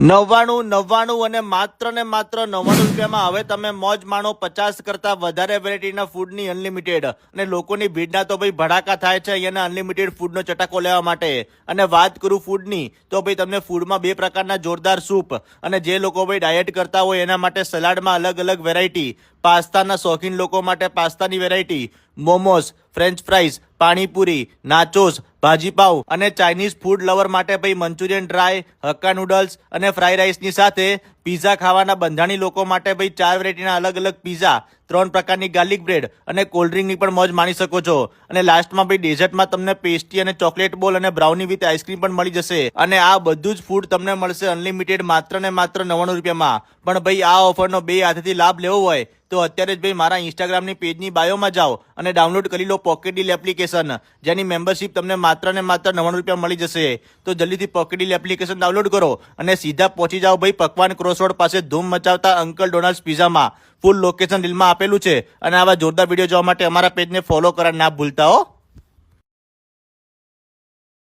નવ્વાણું અને માત્ર 99 રૂપિયામાં હવે તમે મોજ માણો 50 કરતા વધારે વેરાયટીના ફૂડની અનલિમિટેડ. અને લોકોની ભીડના તો ભાઈ ભડાકા થાય છે અહીંયાના અનલિમિટેડ ફૂડનો ચટાકો લેવા માટે. અને વાત કરું ફૂડની તો ભાઈ તમને ફૂડમાં 2 પ્રકારના જોરદાર સૂપ, અને જે લોકો ભાઈ ડાયટ કરતા હોય એના માટે સલાડમાં અલગ અલગ વેરાયટી, પાસ્તાના શોખીન લોકો માટે પાસ્તાની variety, momos, French fries, panipuri, nachos, bhaji pav, અને ચાઇનીઝ ફૂડ લવર માટે ભાઈ મંચુરિયન ડ્રાય, હક્કા નૂડલ્સ અને ફ્રાઈ રાઈસની સાથે પીઝા ખાવાના બંધાણી લોકો માટે ભાઈ 4 વેરાયટીના અલગ અલગ પીઝા, 3 પ્રકારની ગાર્લિક બ્રેડ અને કોલ્ડ ડ્રિંકની પણ મોજ માણી શકો છો. અને લાસ્ટમાં ભાઈ ડેઝર્ટમાં તમને પેસ્ટ્રી અને ચોકલેટ બોલ અને બ્રાઉની વિથ આઈસ્ક્રીમ પણ મળી જશે. અને આ બધું જ ફૂડ તમને મળશે અનલિમિટેડ માત્ર ને માત્ર 99 રૂપિયામાં. પણ ભાઈ આ ઓફરનો 2 હાથેથી લાભ લેવો હોય તો અત્યારે જ ભાઈ મારા ઇન્સ્ટાગ્રામની પેજની બાયોમાં જાઓ અને ડાઉનલોડ કરી લો પોકેટ ડીલ એપ્લિકેશન, જેની મેમ્બરશિપ તમને માત્ર ને માત્ર 99 રૂપિયા મળી જશે. તો જલ્દીથી પોકેટ ડીલ એપ્લિકેશન ડાઉનલોડ કરો અને સીધા પહોંચી જાઓ ભાઈ પકવાન ક્રોસ રોડ પાસે ધૂમ મચાવતા અંકલ ડોનાલ્ડ્સ પિઝામાં. ફૂલ લોકેશન રીલમાં આપેલું છે. અને આવા જોરદાર વિડીયો જોવા માટે અમારા પેજને ફોલો કરવા ના ભૂલતા હો.